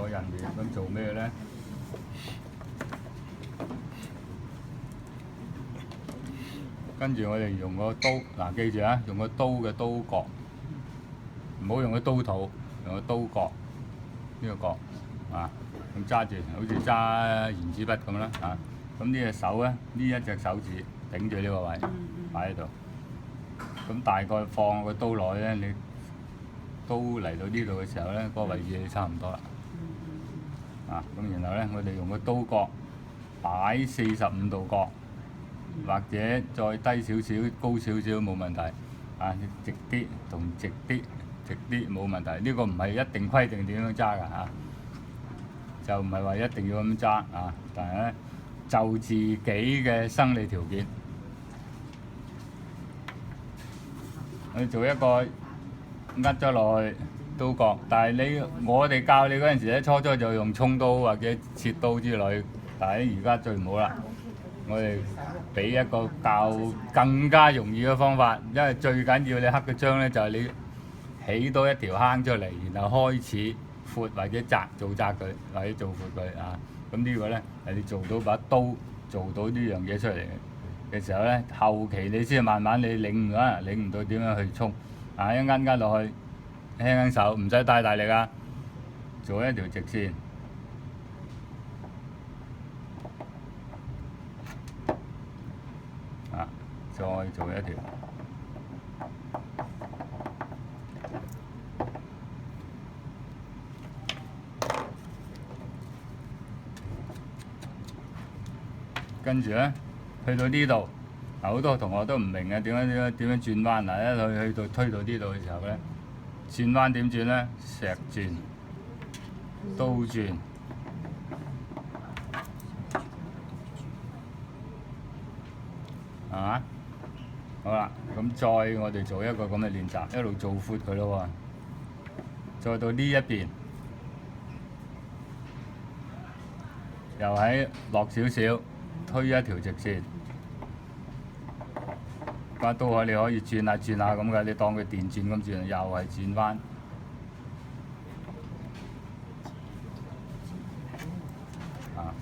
人哋咁做咩咧？跟住我哋用個刀，嗱記住啊，用個刀嘅刀角，唔好用個刀肚，用個刀角呢個角啊，咁揸住，好似揸原子筆咁啦啊。咁呢隻手咧，呢一隻手指頂住呢個位，擺喺度。咁大概放個刀落去咧，你刀嚟到呢度嘅時候咧，嗰個位置就差唔多啦。啊，咁然後咧，我哋用個刀角擺45度角，或者再低少少、高少少冇問題。啊，直啲同直啲、直啲冇問題。呢個唔係一定規定點樣揸㗎嚇，就唔係話一定要咁揸啊。但係咧，就自己嘅生理條件，我哋做一個呃咗落去刀角。但係我哋教你嗰陣時咧，初初就用葱刀或者切刀之類，但係而家最唔好啦。我哋俾一個更加容易嘅方法，因為最緊要你刻個章咧，就係你起多一條坑出嚟，然後開始闊或者做窄佢，或者做闊佢啊。咁呢個咧係你做到把刀做到呢樣嘢出嚟嘅時候咧，後期你先慢慢你領悟啦，領悟到點樣去衝啊！一啱落去，輕輕手，唔使太大力啊，做一條直線。再做一條，跟住咧去到呢度，好多同學都唔明嘅點樣轉彎嗱，一去到推到呢度嘅時候咧，轉彎點轉咧？石轉、刀轉。係嘛？好啦，咁再我哋做一個咁嘅練習，一路做闊佢咯喎。再到呢一邊，又喺落少少，推一條直線。把刀你可以轉下咁嘅，你當佢電轉咁轉，又係轉彎。啊，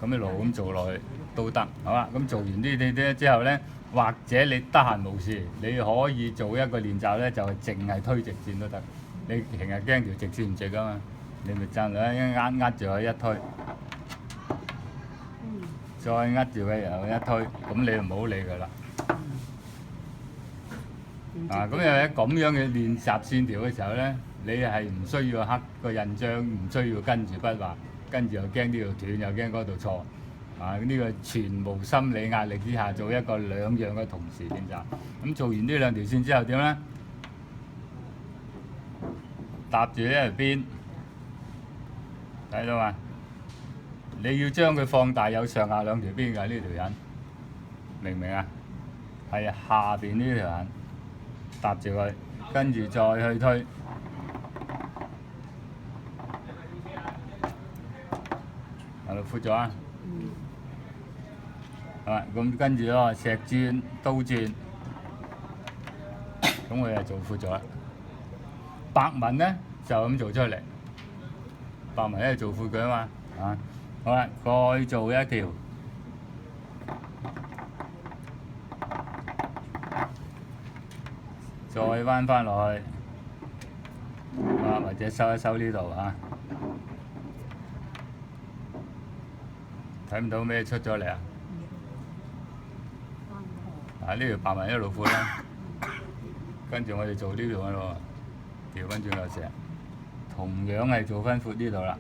咁一路咁做落去都得，好啦。咁做完呢啲之後咧，或者你得閒無事，你可以做一個練習咧，就係淨係推直線都得。你平日驚條直線唔直啊嘛，你咪爭咗一握住佢一推，再握住佢又一推，咁你就唔好理佢啦。啊，咁又喺咁樣嘅練習線條嘅時候咧，你係唔需要刻個印章，唔需要跟住筆畫，跟住又驚呢度斷，又驚嗰度錯。啊！呢個全無心理壓力之下做一個兩樣嘅同時練習。咁做完呢兩條線之後點咧？搭住呢條邊，睇到嘛？你要將佢放大，有上下兩條邊㗎呢條引，明唔明啊？係下邊呢條引搭住佢，跟住再去推。係咪闊咗啊？咁跟住咯，石轉、刀轉，咁我又做闊咗啦。白紋咧就咁做出嚟，白紋咧做闊佢啊嘛，啊，好啦，再做一條，再彎翻落去，或者收一收呢度啊，睇唔到咩出咗嚟啊？呢條白紋一路闊啦，跟住我哋做呢條咯，調翻轉個石，同樣係做翻闊呢度啦。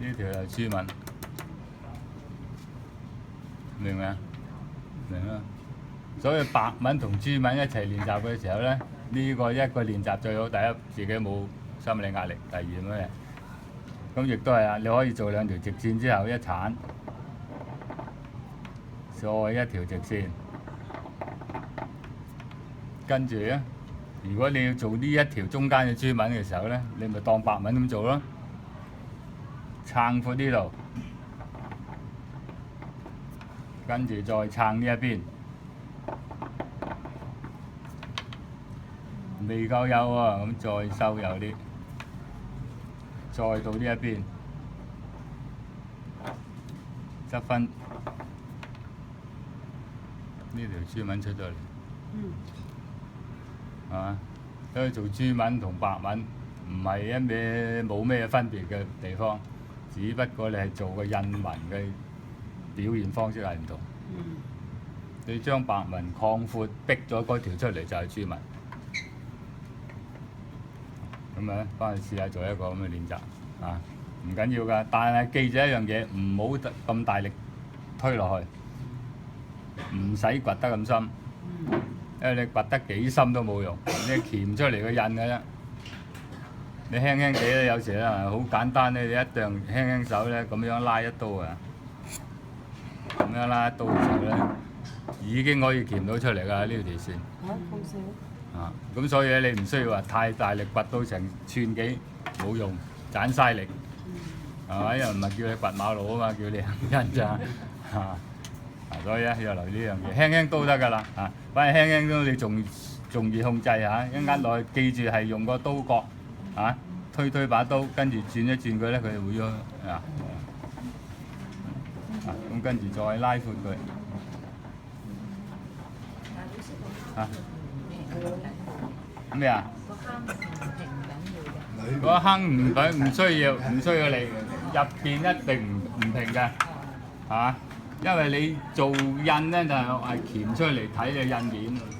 呢條係珠紋，明唔明啊？明啦。所以白紋同珠紋一齊練習嘅時候咧，呢個一個練習最好，第一自己冇心理壓力，第二咩？咁亦都係啊！你可以做兩條直線之後一鏟，再一條直線，跟住咧，如果你要做呢一條中間嘅珠紋嘅時候咧，你咪當白紋咁做咯，撐闊呢度，跟住再撐呢一邊，未夠幼喎，咁再收幼啲，再到呢一邊執分呢條珠紋出咗嚟，係嘛？所以做珠紋同白紋唔係冇咩分別嘅地方，只不過你係做個印紋嘅表現方式係唔同。你將白紋擴闊逼咗嗰條出嚟就係珠紋。咁啊，翻去試下做一個咁嘅練習啊，唔緊要㗎。但係記住一樣嘢，唔好咁大力推落去，唔使掘得咁深，因為你掘得幾深都冇用，你鉗出嚟個印嘅啫。你輕輕地咧，有時咧好簡單咧，你一樣輕輕手咧咁樣拉一刀啊，咁樣拉一刀嘅時候咧，已經可以鉗到出嚟㗎呢條線。咁少？咁所以咧，你唔需要話太大力掘到成寸幾，冇用，盞嘥力，係咪？又唔係叫你掘馬路啊嘛，叫你行印咋嚇。所以咧要留意呢樣嘢，輕輕都得㗎啦嚇。反正輕輕都你仲易控制嚇，一壓落去記住係用個刀角嚇，推把刀，跟住轉一轉佢咧，佢就會咗啊。咁跟住再拉闊佢嚇。咩啊？個坑唔需要你入邊一定唔平嘅嚇，因為你做印咧就係鉗出嚟睇你印面。